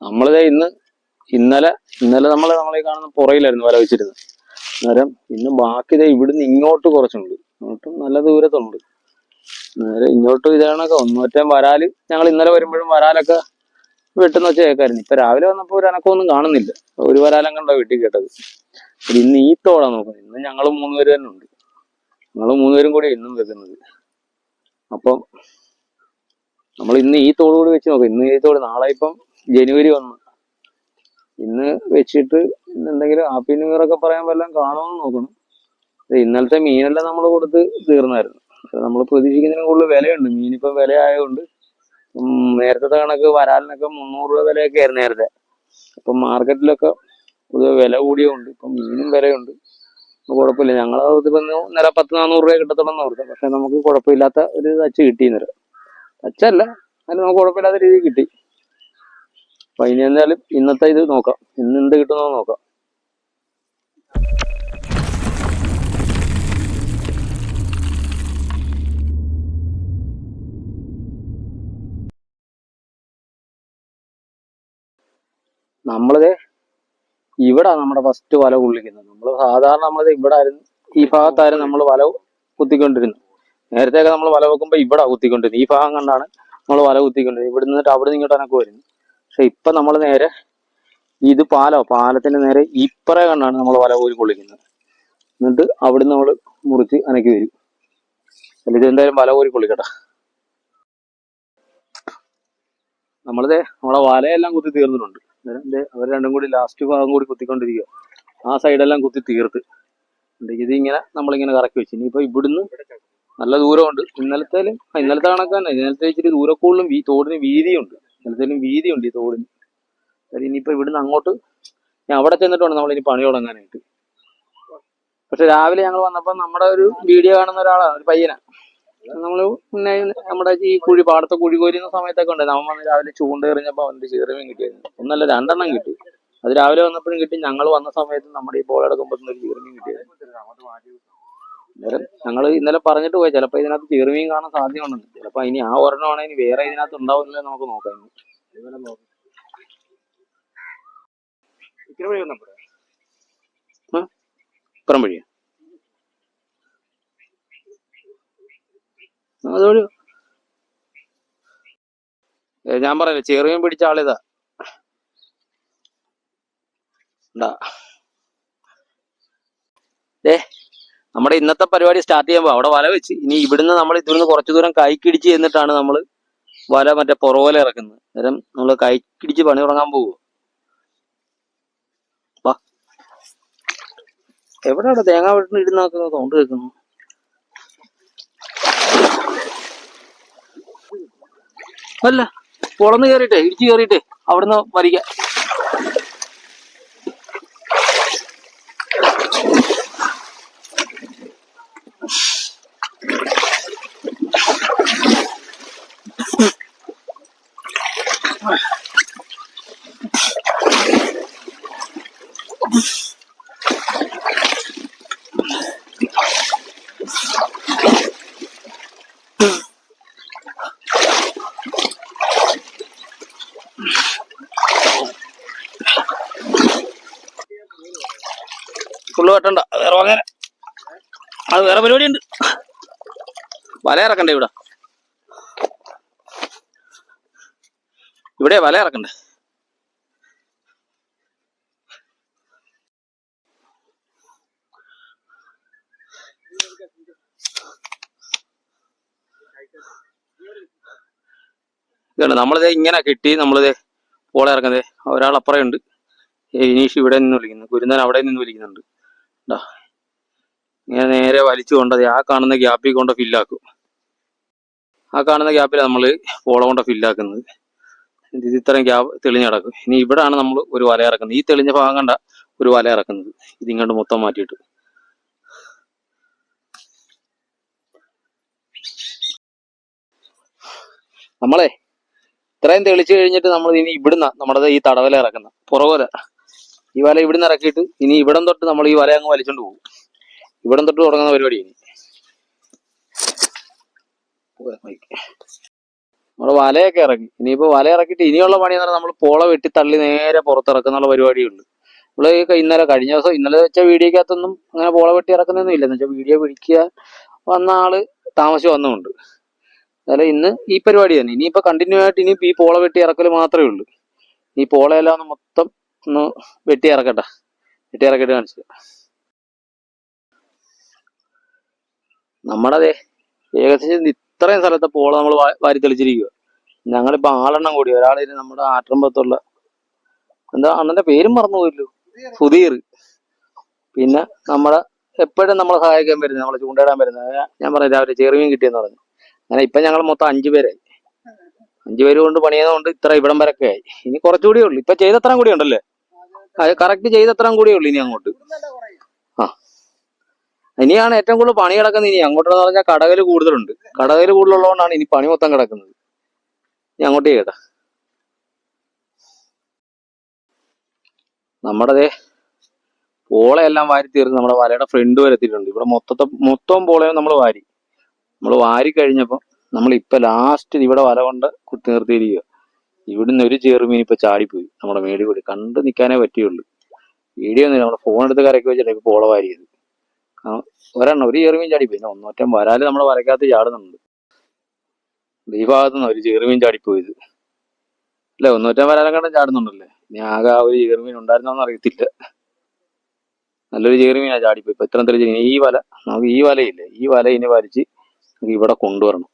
നമ്മളിതേ ഇന്നലെ നമ്മളീ കാണുന്ന പുറയിലായിരുന്നു വല വെച്ചിരുന്നത്. അന്നേരം ഇന്ന് ബാക്കി ഇതേ ഇവിടുന്ന് ഇങ്ങോട്ട് കുറച്ചുണ്ട്, ഇങ്ങോട്ടും നല്ല ദൂരത്തുണ്ട്. നേരെ ഇങ്ങോട്ട് ഇതാണൊക്കെ ഒന്നൊറ്റം വരാല്. ഞങ്ങൾ ഇന്നലെ വരുമ്പോഴും വരാലൊക്കെ വെട്ടുന്ന വെച്ച് കേൾക്കായിരുന്നു. ഇപ്പൊ രാവിലെ വന്നപ്പോ ഒരു അനക്കമൊന്നും കാണുന്നില്ല. ഒരു വരാലം കണ്ടോ വെട്ടി കേട്ടത്. ഇന്ന് ഈ തോടാ നോക്കുന്നത്. ഇന്ന് ഞങ്ങൾ 3 പേര് തന്നെ ഉണ്ട്. ഞങ്ങൾ 3 പേരും കൂടി ഇന്നും വെക്കുന്നത്. അപ്പം നമ്മൾ ഇന്ന് ഈ തോട് കൂടി വെച്ച് നോക്കാം. ഇന്ന് ഈ തോട്, നാളെ ഇപ്പം ജനുവരി 1. ഇന്ന് വെച്ചിട്ട് ഇന്ന് എന്തെങ്കിലും ഹാപ്പി ന്യൂ ഇയർ ഒക്കെ പറയാൻ വല്ലതും കാണുമെന്ന് നോക്കണം. ഇന്നലത്തെ മീനെല്ലാം നമ്മൾ കൊടുത്ത് തീർന്നായിരുന്നു. നമ്മൾ പ്രതീക്ഷിക്കുന്നതിന് കൂടുതൽ വിലയുണ്ട്. മീനിപ്പം വില ആയതുകൊണ്ട് നേരത്തെ കണക്ക് വരാലിനൊക്കെ 300 രൂപ വിലയൊക്കെ ആയിരുന്നു നേരത്തെ. അപ്പം മാർക്കറ്റിലൊക്കെ പൊതുവെ വില കൂടിയുണ്ട്. ഇപ്പം മീനും വിലയുണ്ട്. കുഴപ്പമില്ല. ഞങ്ങളെ ഇപ്പം ഇന്നലെ 10-400 രൂപ കിട്ടത്തുള്ളൂ ഓർത്തത്. പക്ഷെ നമുക്ക് കുഴപ്പമില്ലാത്ത ഒരു തച്ച് കിട്ടി ഇന്നലെ. തച്ചല്ല, അതിന് നമുക്ക് കുഴപ്പമില്ലാത്ത രീതിയിൽ കിട്ടി. അപ്പൊ ഇനി എന്തായാലും ഇന്നത്തെ ഇത് നോക്കാം. ഇന്ന് എന്ത് കിട്ടുന്നോ നോക്കാം. നമ്മളിത് ഇവിടെ നമ്മുടെ ഫസ്റ്റ് വല കൊള്ളിക്കുന്നത്. നമ്മൾ സാധാരണ നമ്മളിത് ഇവിടെ ആയിരുന്നു, ഈ ഭാഗത്തായിരുന്നു നമ്മൾ വല കുത്തിക്കൊണ്ടിരുന്നത്. നേരത്തെയൊക്കെ നമ്മൾ വല വെക്കുമ്പോൾ ഇവിടെ കുത്തിക്കൊണ്ടിരുന്നത്. ഈ ഭാഗം കണ്ടാണ് നമ്മൾ വല കുത്തിക്കൊണ്ടിരുന്നത്. ഇവിടെ നിന്നിട്ട് അവിടെ നിന്ന് ഇങ്ങോട്ട് എനക്ക് വരുന്നത്. പക്ഷെ ഇപ്പൊ നമ്മൾ നേരെ ഇത് പാലത്തിന്റെ നേരെ ഇപ്പറേ കണ്ടാണ് നമ്മൾ വല കോരി കൊള്ളിക്കുന്നത്. എന്നിട്ട് അവിടുന്ന് നമ്മൾ മുറിച്ച് അനക്കി വരും. അല്ല, ഇത് എന്തായാലും വല കോരി കൊള്ളിക്കട്ടെ. നമ്മളെ വലയെല്ലാം കുത്തി തീർന്നിട്ടുണ്ട്. അവർ രണ്ടും കൂടി ലാസ്റ്റ് ഭാഗം കൂടി കുത്തിക്കൊണ്ടിരിക്കുക. ആ സൈഡെല്ലാം കുത്തി തീർത്ത് ഇതിങ്ങനെ നമ്മളിങ്ങനെ കറക്കി വെച്ചു. ഇനിയിപ്പോ ഇവിടുന്ന് നല്ല ദൂരമുണ്ട്. ഇന്നലത്തെ കണക്ക് തന്നെ. ഇന്നലത്തെ ഇച്ചിരി ദൂരക്കൂടുതലും തോടിന് വീതിയുണ്ട്. ഇന്നലത്തേലും വീതിയുണ്ട് ഈ തോടിന്. ഇനിയിപ്പോ ഇവിടുന്ന് അങ്ങോട്ട് ഞാൻ അവിടെ ചെന്നിട്ട് വേണം നമ്മളിനി പണി തുടങ്ങാനായിട്ട്. പക്ഷെ രാവിലെ ഞങ്ങൾ വന്നപ്പോൾ നമ്മുടെ ഒരു വീഡിയോ കാണുന്ന ഒരാളാണ്, ഒരു പയ്യനാ. നമ്മള് പിന്നെ നമ്മുടെ ഈ പാടത്തെ കുഴി കോരുന്ന സമയത്തൊക്കെ ഉണ്ട്. നമ്മ വന്ന് രാവിലെ ചൂണ്ടെറിഞ്ഞപ്പോ അവന്റെ ചെറുമീൻ കിട്ടിയായിരുന്നു. 1 അല്ല 2 എണ്ണം കിട്ടി. അത് രാവിലെ വന്നപ്പോഴും കിട്ടി. ഞങ്ങൾ വന്ന സമയത്ത് നമ്മുടെ ഈ ബോളെടുക്കുമ്പോൾ ഒരു ചെറുമീൻ കിട്ടിയായിരുന്നു. അന്നേരം ഞങ്ങൾ ഇന്നലെ പറഞ്ഞിട്ട് പോയി, ചിലപ്പോ ഇതിനകത്ത് ചെറുമീൻ കാണാൻ സാധ്യതയുണ്ടെന്ന്. ചിലപ്പോ ഇനി ആ ഒരെണ്ണമാണെ ഇനി വേറെ ഇതിനകത്ത് ഉണ്ടാവുന്നില്ല, നമുക്ക് നോക്കാം. ഇപ്പുറം വഴിയാ അതോട് ഞാൻ പറയല്ലേ, ചെറുമീൻ പിടിച്ച ആളിതാ. നമ്മുടെ ഇന്നത്തെ പരിപാടി സ്റ്റാർട്ട് ചെയ്യുമ്പോൾ അവിടെ വല വെച്ച് ഇനി ഇവിടുന്ന് കുറച്ചു ദൂരം കൈക്കിടിച്ച് ചെന്നിട്ടാണ് നമ്മൾ വല മറ്റേ പുറവല ഇറക്കുന്നത്. അന്നേരം നമ്മൾ കൈക്കിടിച്ച് പണി തുടങ്ങാൻ പോകും. എവിടെയാണ് തേങ്ങ വെട്ടിന് ഇടുന്നാക്കുന്നത് സൗണ്ട് കേൾക്കുന്നു? അല്ല, പൊളന്ന് കയറിയിട്ടേ, ഇടിച്ചു കയറിയിട്ടേ അവിടുന്ന് വലിക്കാം. ഫുള്ള് വെട്ടണ്ട, വേറെ വാങ്ങാൻ. അത് വേറെ പരിപാടിയുണ്ട്. വല ഇറക്കണ്ടേ ഇവിടെ വല ഇറക്കണ്ടേ? ഇതാണ് നമ്മളിതേ ഇങ്ങനെ കെട്ടി നമ്മളിതേ പോളെ ഇറക്കുന്നത്. ഒരാൾ അപ്പുറം ഉണ്ട്, ഇനീഷ് ഇവിടെ നിന്ന് വിളിക്കുന്നു, കുരുന്നൻ അവിടെ നിന്ന് വിളിക്കുന്നുണ്ട്. ഇങ്ങനെ നേരെ വലിച്ചു കൊണ്ടത് ആ കാണുന്ന ഗ്യാപ്പിൽ കൊണ്ട് ഫില്ലാക്കും. ആ കാണുന്ന ഗ്യാപ്പിലാണ് നമ്മൾ പോള കൊണ്ട് ഫില്ലാക്കുന്നത്. ഇത് ഇത്രയും ഗ്യാപ്പ് തെളിഞ്ഞ് കിടക്കും. ഇനി ഇവിടാണ് നമ്മൾ ഒരു വല ഇറക്കുന്നത്. ഈ തെളിഞ്ഞ ഭാഗം കണ്ട ഒരു വല ഇറക്കുന്നത്. ഇതിങ്ങോട്ട് മൊത്തം മാറ്റിയിട്ട് നമ്മളെ ഇത്രയും തെളിച്ചു കഴിഞ്ഞിട്ട് നമ്മൾ ഇനി ഇവിടുന്ന നമ്മുടെ ഈ തടവല ഇറക്കുന്ന പുറവല. ഈ വല ഇവിടുന്ന് ഇറക്കിയിട്ട് ഇനി ഇവിടം തൊട്ട് നമ്മൾ ഈ വല അങ്ങ് വലിച്ചോണ്ട് പോകും. ഇവിടം തൊട്ട് തുടങ്ങുന്ന പരിപാടി ഇനി. നമ്മള് വലയൊക്കെ ഇറക്കി. ഇനിയിപ്പോ വല ഇറക്കിയിട്ട് ഇനിയുള്ള പണി എന്ന് പറഞ്ഞാൽ നമ്മൾ പോള വെട്ടി തള്ളി നേരെ പുറത്തിറക്കുന്നുള്ള പരിപാടിയുള്ളൂ. നമ്മള് ഇന്നലെ കഴിഞ്ഞ ദിവസം ഇന്നലെ വെച്ച വീഡിയോക്കകത്തൊന്നും അങ്ങനെ പോള വെട്ടി ഇറക്കുന്നൊന്നും ഇല്ല. എന്ന് വെച്ചാൽ വീഡിയോ പിടിക്കുക വന്ന ആള് താമസിച്ച് വന്നുകൊണ്ട് അതായത് ഇന്ന് ഈ പരിപാടി തന്നെ. ഇനിയിപ്പോ കണ്ടിന്യൂ ആയിട്ട് ഇനി ഈ പോള വെട്ടി ഇറക്കൽ മാത്രമേ ഉള്ളൂ. ഈ പോളയെല്ലാം ഒന്ന് മൊത്തം ഒന്ന് വെട്ടി ഇറക്കട്ടെ. വെട്ടി ഇറക്കിയിട്ട് കാണിച്ചു. നമ്മുടെ ഏകദേശം ഇത്രയും സ്ഥലത്തെ പോള നമ്മൾ വാരി തെളിച്ചിരിക്കുക. ഞങ്ങളിപ്പോ ആളെണ്ണം കൂടി. ഒരാളിന് നമ്മുടെ ആറ്റമ്പത്തുള്ള എന്താ അണ്ണന്റെ പേരും മറന്നുപോയല്ലോ, സുധീർ. പിന്നെ നമ്മളെ എപ്പോഴും നമ്മളെ സഹായിക്കാൻ വരുന്നത്, നമ്മളെ ചൂണ്ടയിടാൻ വരുന്നത്, ഞാൻ പറഞ്ഞു രാവിലെ ചെറുമീൻ കിട്ടിയെന്ന് പറഞ്ഞു. അങ്ങനെ ഇപ്പൊ ഞങ്ങൾ മൊത്തം 5 പേരായി. 5 പേര് കൊണ്ട് പണിയുന്നതുകൊണ്ട് ഇത്ര ഇവിടം വരൊക്കെ ആയി. ഇനി കുറച്ചുകൂടിയേ ഉള്ളൂ. ഇപ്പൊ ചെയ്തത്രയും കൂടി ഉണ്ടല്ലേ? അത് കറക്റ്റ് ചെയ്തത്രയും കൂടിയേ ഉള്ളൂ ഇനി അങ്ങോട്ട്. ആ ഇനിയാണ് ഏറ്റവും കൂടുതൽ പണി കിടക്കുന്നത്. ഇനി അങ്ങോട്ടെന്ന് പറഞ്ഞാൽ കടകല് കൂടുതലുണ്ട്. കടകല് കൂടുതലുള്ളതുകൊണ്ടാണ് ഇനി പണി മൊത്തം കിടക്കുന്നത്. ഇനി അങ്ങോട്ട് ചെയ്യട്ടെ. നമ്മുടെ പോളയെല്ലാം വാരി തീർന്ന് നമ്മുടെ വലയുടെ ഫ്രണ്ട് വരെ എത്തിയിട്ടുണ്ട്. ഇവിടെ മൊത്തം പോളയും നമ്മൾ വാരി കഴിഞ്ഞപ്പോൾ നമ്മൾ ഇപ്പൊ ലാസ്റ്റ് ഇവിടെ വല കൊണ്ട് കുത്തി നിർത്തിയിരിക്കുക. ഇവിടുന്ന് ഒരു ചെറുമീൻ ഇപ്പൊ ചാടിപ്പോയി നമ്മുടെ മേടി കൂടി. കണ്ടു നിൽക്കാനേ പറ്റിയുള്ളൂ. വീഡിയോ ഒന്നും നമ്മുടെ ഫോൺ എടുത്ത് കരക്കി വെച്ചിട്ട് ഇപ്പൊ പോള വാരിയത്. ഒരു ചെറുമീൻ ചാടിപ്പോയി. പിന്നെ ഒന്നൊറ്റം വരാല് നമ്മുടെ വരക്കകത്ത് ചാടുന്നുണ്ട്. ഈ ഭാഗത്തുനിന്ന് ഒരു ചെറുമീൻ ചാടിപ്പോയത് അല്ലെ? ഒന്നൊറ്റം വരാലം ചാടുന്നുണ്ടല്ലേ? ഇനി ആകെ ആ ഒരു ചെറുമീൻ ഉണ്ടായിരുന്നോന്ന് അറിയത്തില്ല. നല്ലൊരു ചെറുമീനാ ചാടിപ്പോയി. ഇപ്പൊ ഇത്ര ഈ വല നമുക്ക് ഈ വലയില്ലേ, ഈ വല ഇനി വലിച്ച് ഇവിടെ കൊണ്ടുവരണം.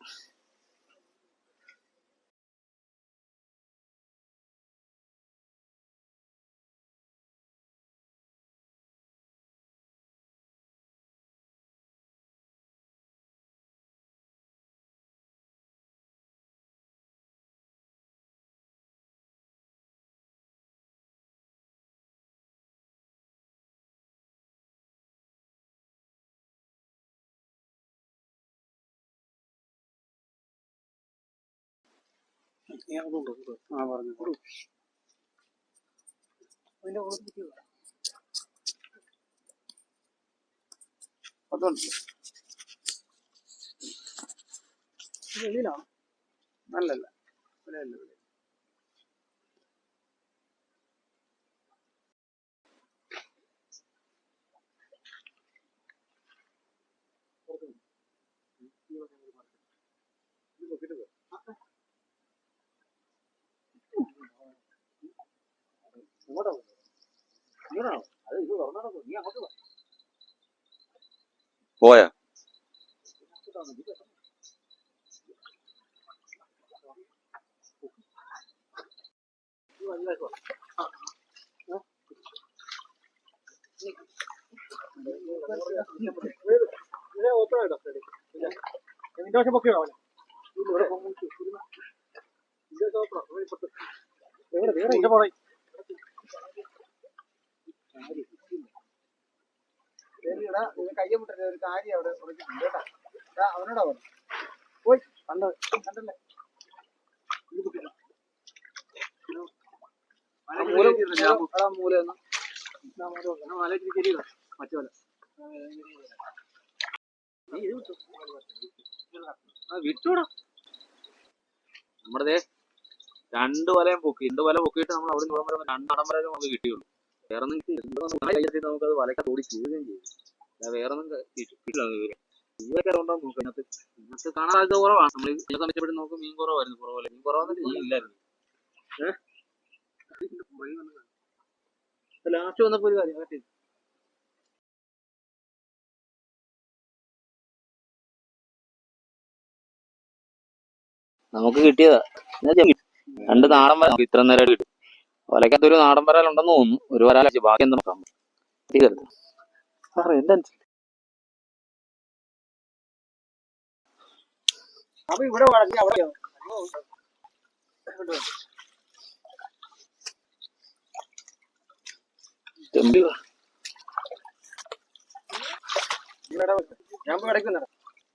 നല്ലല്ല പോയാ കയ്യമുട്ട ഒരു കാര്യം അവിടെ ഉറച്ചിട്ടുണ്ട് കേട്ടാ. അവനോടാ പറഞ്ഞു പോയി കണ്ടല്ലേ മൂല മറ്റു വിട്ടൂടാ. നമ്മുടെ 2 വലയും പൊക്കി. 2 വല പൊക്കിയിട്ട് നമ്മൾ അവിടെ നിന്ന് വരെ 2 അടം വരെ നമുക്ക് കിട്ടിയുള്ളൂ. വേറെ ഒന്നും നമുക്ക് അത് വലക്കാത്ത ഓടി ചെയ്യുകയും ചെയ്തു. വേറൊന്നും കിട്ടില്ല. ഇതൊക്കെ ഉണ്ടാവും നോക്കും. ഇതിനകത്ത് കാണാൻ സാധ്യത കുറവാണ്. നമ്മൾ ചില സമയത്ത് നോക്കും മീൻ കുറവായിരുന്നു. കുറവല്ല മീൻ കുറവെന്നില്ല, മീൻ ഇല്ലായിരുന്നു. ലാസ്റ്റ് വന്നപ്പോ ഒരു കാര്യം നമുക്ക് കിട്ടിയതാ. 2 നാടൻ വര ഇത്ര നേരം കിട്ടും. വലക്കകത്ത് ഒരു നാടൻ വരാലുണ്ടെന്ന് തോന്നുന്നു. ഒരു വരാല ബാക്കി എന്താ നോക്കാം. എന്താ അപ്പൊ ഇവിടെ അവിടെ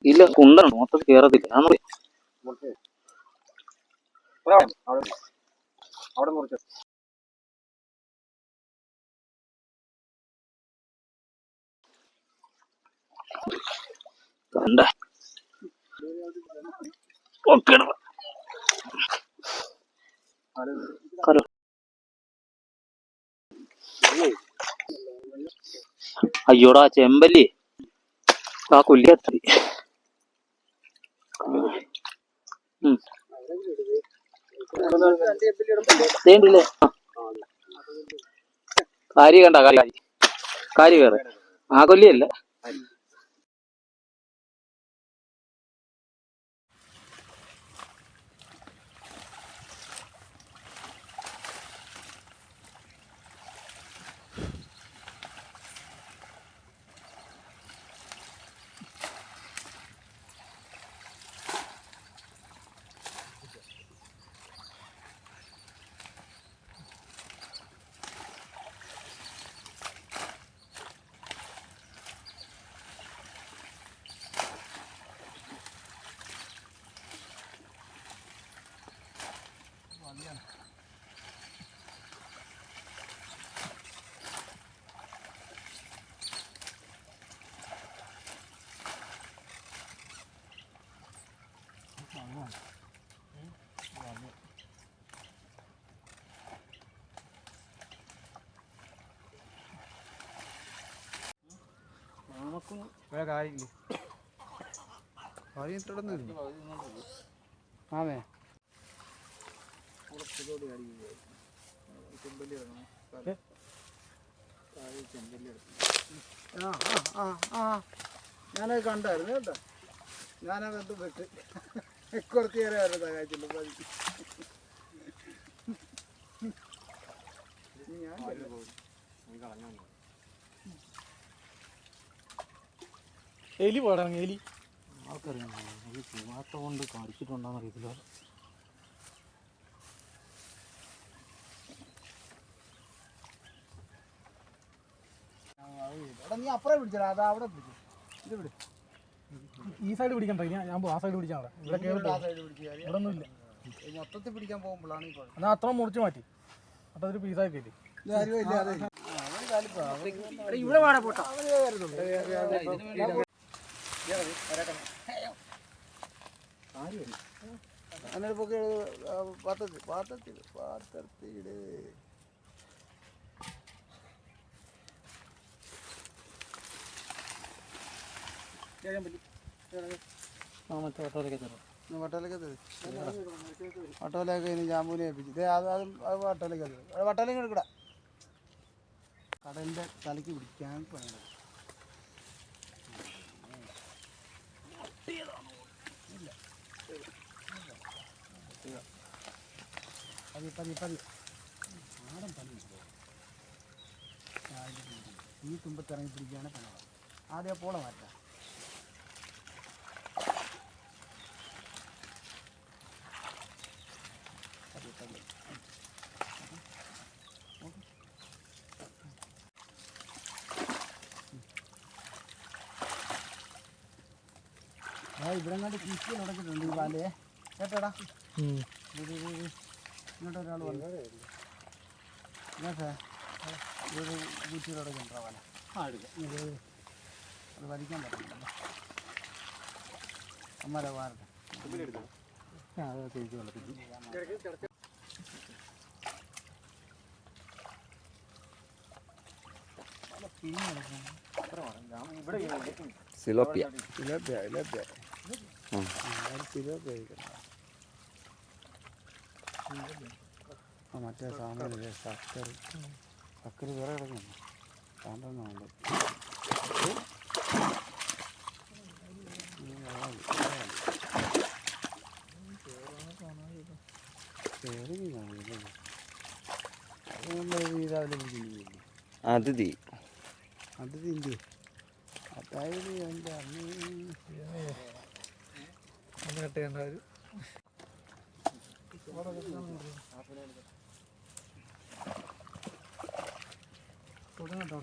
ഇല്ല കുണ്ടാണ് മൊത്തത്തിൽ കേറത്തില്ല. അവിടെ മുറിച്ചു കണ്ട അയ്യോടാ ചെമ്പല്ലി ആ കൊല്ലി വേണ്ടില്ലേ കാരി കണ്ട കാരി വേറെ ആ കൊല്ലിയല്ല. ഞാനത് കണ്ടായിരുന്നു കേട്ടോ. ഞാനത് വിട്ട് കുറച്ച് നേരം ആയിരുന്നു തകാച്ചില്ല പതി. എലി പോടാ എലി ആൾക്കറിയാം. ഈ പൂവാത്ത കൊണ്ട് കടിച്ചിട്ടുണ്ടോന്ന് അറിയത്തില്ല. നീ അപ്പുറം പിടിച്ചടാ, അതാ അവിടെ പിടിച്ചു. ഇത് പിടി, ഈ സൈഡ് പിടിക്കണ്ട. ഞാൻ ആ സൈഡ് പിടിച്ചാൽ ഇവിടെ ഇവിടെ ഒന്നുമില്ല. മൊത്തത്തിൽ പിടിക്കാൻ പോകുമ്പോഴാണ് ഈ കുഴപ്പം. എന്നാൽ അത്ര മുറിച്ച് മാറ്റി അപ്പം അതൊരു പീസായി കയറ്റി ഇവിടെ വാട പോട്ടാ. അന്നേരപ്പൊക്കെ പാത്രത്തിട്. വട്ടോലൊക്കെ ഇനി ജാമ്പൂനെ ഏൽപ്പിച്ചു. അത് വട്ടോലേക്ക് വട്ടോലേക്ക് എടുക്കട. കടലിൻ്റെ തലയ്ക്ക് പിടിക്കാൻ പണിയാണ്. നാടൻ പനി ഈ തുമ്പത്തിറങ്ങി പിടിക്കുകയാണ് പണി. ആദ്യം പോള മാറ്റാം. ഇവിടെ കണ്ട് കൃഷി നടക്കുന്നുണ്ട് ഈ പാലയെ കേട്ടോടാ. ഇങ്ങോട്ട് ഒരാൾ വന്നു കേട്ടേ. ഒരു കുറ്റി നടക്കുന്നുണ്ടോ പാല? അത് വലിക്കാൻ പറ്റില്ലല്ലോ. അമ്മരെ വാരട്ടെ. സിലോപ്പിയ മറ്റേ സാധനം സക്കറി വേറെ കിടക്കുന്നു. സാധനമുണ്ട്. അതിഥി അതിഥി അതായത് എൻ്റെ അമ്മ കെട്ടേണ്ട ഒരു തുടങ്ങട്ടോ.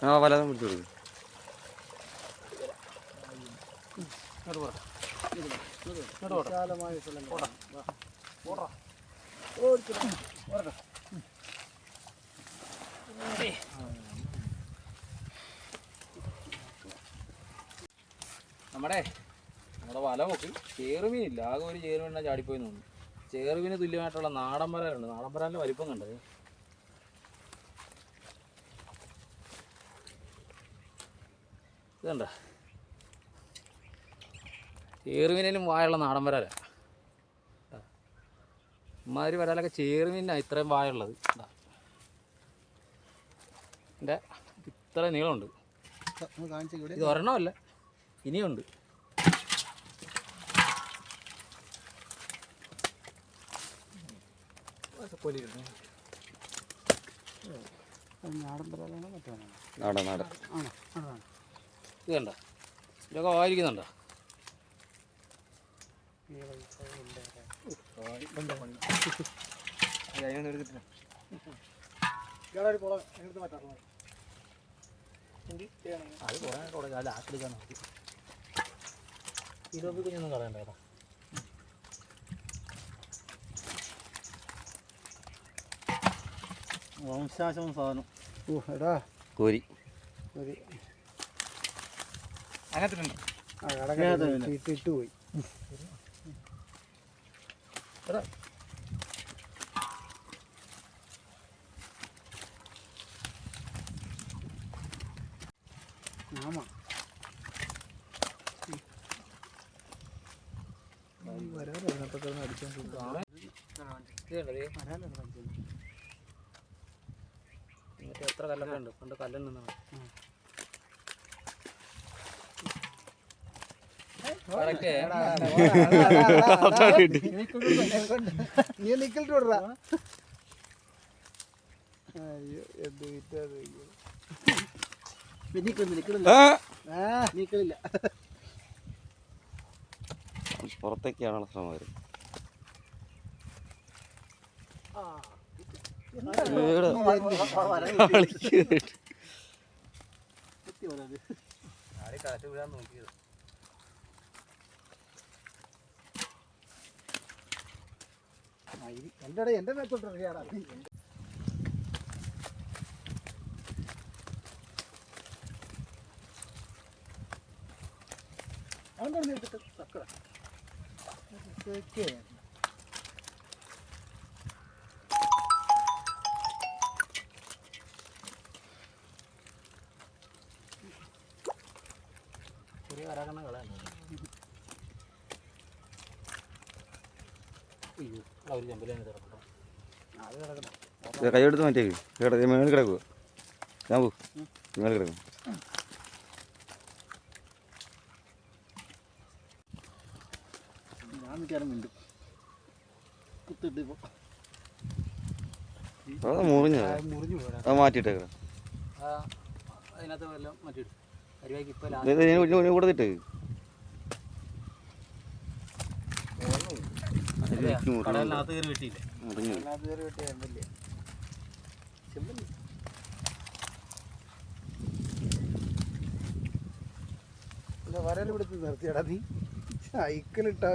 ആ വലതും പിടിച്ചു കൊടുക്കും. വിശാലമായ സ്ഥലം നമ്മുടെ വല നോക്കി ചേറുമീനില്ല, ആകെ ഒരു ചേറുമീനെ ചാടിപ്പോയി തോന്നുന്നു. ചേറുമീന് തുല്യമായിട്ടുള്ള നാടൻ വരാലുണ്ട്. നാടൻ വരാലിൻ്റെ വലിപ്പം കണ്ടത് ഇതുണ്ട, ചേറുമീനും വായുള്ള നാടൻ വരാല. ഇമാതിരി വരാലൊക്കെ ചേറുമീനാണ് ഇത്രയും വായുള്ളത്. എൻ്റെ ഇത്ര നീളമുണ്ട്. ഇത് ഒരെണ്ണമല്ല, ഇനിയുണ്ട്. നാടൻ നാടൻ ഇത് കണ്ട, ഇതൊക്കെ വായിരിക്കുന്നുണ്ടോ? അത് കുറേ ലാക്കിടിക്കാൻ നോക്കി. ഇരുപത് കുഞ്ഞൊന്നും കളയണ്ട കേട്ടോ. വംശാശം സാധനം. ഓ എടാ കോരി അങ്ങനത്തെ ഇട്ടുപോയി. ആമാ എത്ര കല്ലൊക്കെ ഉണ്ട്, പണ്ട് കല്ലിൽ നിന്നാണ്. നീ നിക്കലിട്ട് വിടറാ. അയ്യോ എന്ത് വിറ്റാ നീക്കളില്ല. പുറത്തേക്കാണല്ലോ ശ്രമം വരും. കാറ്റ് വീഴാൻ നോക്കിയത്. എന്റെ മേത്തോട്ട് കൈയെടുത്ത് മാറ്റിയേക്ക്. മേളിൽ കിടക്കുക. ഞാൻ പോ, മേളിൽ കിടക്കും. മുറിഞ്ഞു അത് മാറ്റിയിട്ടേക്കാം. അതിനകത്ത് വല്ലതും മാറ്റിയിടും. കൊടുത്തിട്ട് കടലിനകത്ത് കയറി വെട്ടിയില്ലേ? വരൽ പിടിച്ച് നിർത്തിയടാ നീ. സൈക്കിളിട്ടാ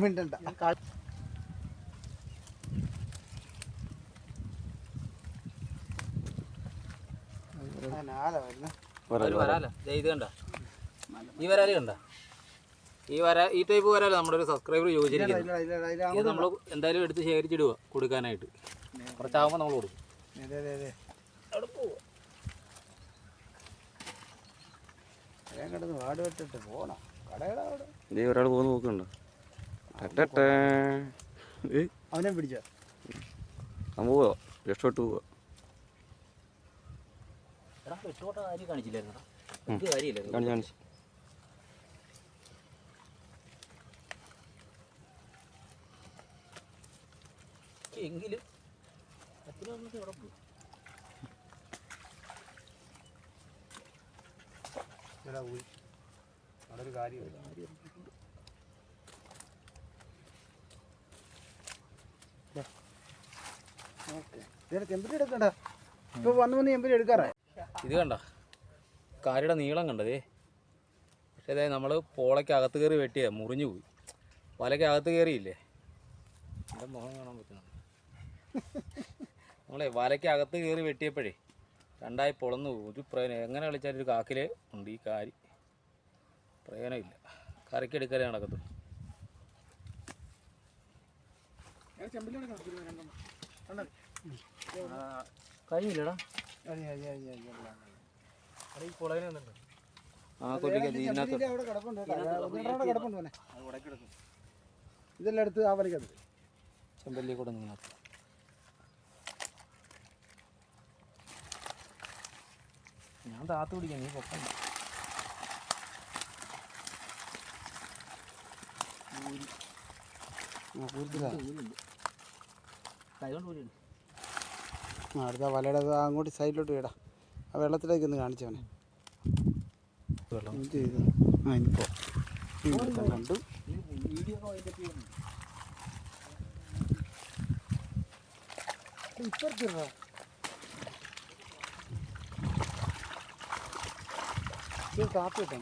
മിണ്ടണ്ട. ഇത് കണ്ട, ഈ വരാല് കണ്ട, ഈ ടൈപ്പ് വരാല് നമ്മുടെ ഒരു സബ്സ്ക്രൈബർ ചോദിച്ചിരിക്കുന്നത്. ഇത് നമ്മൾ എന്തായാലും എടുത്ത് ശേഖരിച്ചിടുക കൊടുക്കാനായിട്ട്. കുറച്ചാകുമ്പോൾ നമ്മൾ കൊടുക്കും. വാട് വെട്ടിട്ട് പോണം കടയുടെ അവിടെ. ഒരാൾ പോകുന്ന നോക്കുന്നുണ്ടോ? അവനെ പിടിച്ചോ? പോവോ? രക്ഷപ്പെട്ടു പോവാ. കാണിച്ചു എങ്കിലും ഒരു കാര്യമില്ല. ഓക്കെ ചെമ്പരി എടുക്കണ്ട, ഇപ്പോൾ വന്ന് ചെമ്പരി എടുക്കാറേ. ഇത് കണ്ട കാരിയുടെ നീളം കണ്ടതേ. പക്ഷേ അതായത് നമ്മൾ പോളയ്ക്ക് അകത്ത് കയറി വെട്ടിയാൽ മുറിഞ്ഞു പോയി. വലയ്ക്ക് അകത്ത് കയറിയില്ലേ, എൻ്റെ മുഖം കാണാൻ പറ്റുന്നുണ്ട്. നമ്മളെ വലയ്ക്ക് അകത്ത് കയറി വെട്ടിയപ്പോഴേ രണ്ടായി പൊളന്നു പോകും. ഒരു പ്രയോജനം എങ്ങനെ കളിച്ചാലും ഒരു കാക്കിലേ ഉണ്ട് ഈ കാരി. പ്രയോജനമില്ല, കറിക്കെടുക്കലേ നടക്കത്തു. കഴിഞ്ഞില്ലടാ ആ കൊല്ലിക്കല്ല ഇതിനകത്ത് ഇതെല്ലാം എടുത്ത് ആ വലിക്കത് ചെമ്പല്ലി കൂടെ നീങ്ങാത്ത. ഞാൻ താത്ത് പിടിക്കാം, നീ പൊക്കണ്ട. അടുത്ത വലയുടെ അങ്ങോട്ട് സൈഡിലോട്ട് വിടാം. ആ വെള്ളത്തിലേക്ക് ഒന്ന് കാണിച്ചവനെ ചെയ്തു. ആ ഇനിയിപ്പോ കണ്ടു. ഇപ്പറത്തിടാ കാപ്പി ഇട്ടാ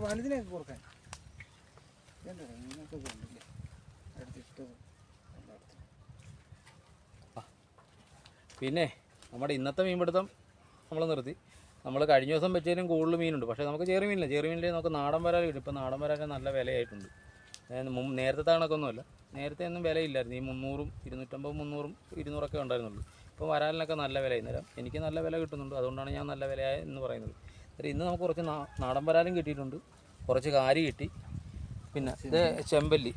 വലുതിനെയൊക്കെ കൊടുക്കാൻ പിന്നെ നമ്മുടെ ഇന്നത്തെ മീൻപിടുത്തം നമ്മൾ നിർത്തി. നമ്മൾ കഴിഞ്ഞ ദിവസം വെച്ചതിലും കൂടുതൽ മീനുണ്ട്. പക്ഷേ നമുക്ക് ചെറുമീനില്ല. ചെറുമീനിൽ നമുക്ക് നാടൻ വരാൽ കിട്ടും. ഇപ്പോൾ നാടൻ വരാൽ നല്ല വിലയായിട്ടുണ്ട്. നേരത്തെ കണക്കൊന്നുമല്ല, നേരത്തെ ഒന്നും വിലയില്ലായിരുന്നു. ഈ 300, 250, 300, 200 ഉണ്ടായിരുന്നുള്ളൂ. ഇപ്പോൾ വരാലിനൊക്കെ നല്ല വിലയായി. നേരം എനിക്ക് നല്ല വില കിട്ടുന്നുണ്ട്. അതുകൊണ്ടാണ് ഞാൻ നല്ല വിലയായ എന്ന് പറയുന്നത്. ഇന്ന് നമുക്ക് കുറച്ച് നാടൻ വരാലും കിട്ടിയിട്ടുണ്ട്, കുറച്ച് കാരി കിട്ടി. പിന്നെ ഇത് ചെമ്പല്ലി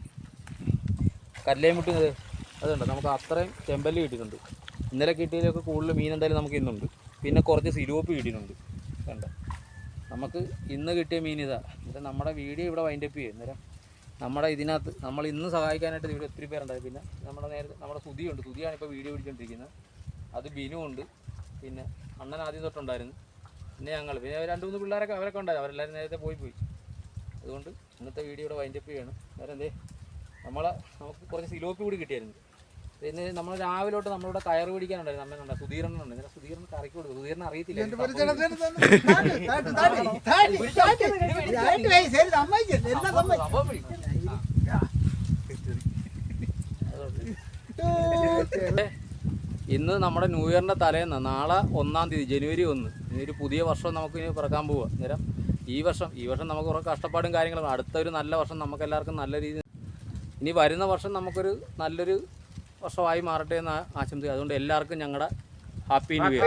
കല്ലേം മുട്ടി അതുണ്ട്. നമുക്ക് അത്രയും ചെമ്പല്ലി കിട്ടിയിട്ടുണ്ട്. ഇന്നലെ കിട്ടിയതിലൊക്കെ കൂടുതൽ മീൻ എന്തായാലും നമുക്ക് ഇന്നുണ്ട്. പിന്നെ കുറച്ച് സിലോപ്പി കിട്ടിയിട്ടുണ്ട്. കണ്ട നമുക്ക് ഇന്ന് കിട്ടിയ മീൻ ഇതാ. ഇത് നമ്മുടെ വീഡിയോ ഇവിടെ വൈൻഡപ്പ് ചെയ്യും. അന്നേരം നമ്മുടെ ഇതിനകത്ത് നമ്മൾ ഇന്ന് സഹായിക്കാനായിട്ട് ഇവിടെ ഒത്തിരി പേരുണ്ടായി. പിന്നെ നമ്മുടെ സുധിയുണ്ട്. സുധിയാണ് ഇപ്പോൾ വീഡിയോ പിടിച്ചുകൊണ്ടിരിക്കുന്നത്. അത് ബിനു ഉണ്ട്. പിന്നെ അണ്ണൻ ആദ്യം തൊട്ടുണ്ടായിരുന്നു. പിന്നെ ഞങ്ങൾ പിന്നെ 2-3 പിള്ളേരൊക്കെ അവരൊക്കെ ഉണ്ടായിരുന്നു. അവരെല്ലാവരും നേരത്തെ പോയി. അതുകൊണ്ട് ഇന്നത്തെ വീഡിയോ ഇവിടെ വൈൻഡപ്പ് ചെയ്യണം. വേറെ നമുക്ക് കുറച്ച് സിലോപ്പി കൂടി കിട്ടിയായിരുന്നു. പിന്നെ നമ്മൾ രാവിലോട്ട് നമ്മളിവിടെ കയറ് പിടിക്കാനുണ്ടായിരുന്നു. അമ്മേനുണ്ട്, സുധീരനുണ്ട്. ഇന്നലെ സുധീരന് കറക്കി കൊടുത്തു. സുധീരനെ അറിയത്തില്ല. ഇന്ന് നമ്മുടെ ന്യൂ ഇയറിൻ്റെ തലേന്ന് നാളെ 1-ാം തീയതി ജനുവരി 1 ഇനിയൊരു പുതിയ വർഷം നമുക്ക് ഇനി പിറക്കാൻ പോവുക. അന്നേരം ഈ വർഷം നമുക്ക് കുറേ കഷ്ടപ്പാടും കാര്യങ്ങളും. അടുത്തൊരു നല്ല വർഷം നമുക്കെല്ലാവർക്കും നല്ല രീതിയിൽ, ഇനി വരുന്ന വർഷം നമുക്കൊരു നല്ലൊരു വർഷമായി മാറട്ടെ എന്ന് ആശംസിക്കുക. അതുകൊണ്ട് എല്ലാവർക്കും ഞങ്ങളുടെ ഹാപ്പി ന്യൂ ഇയർ.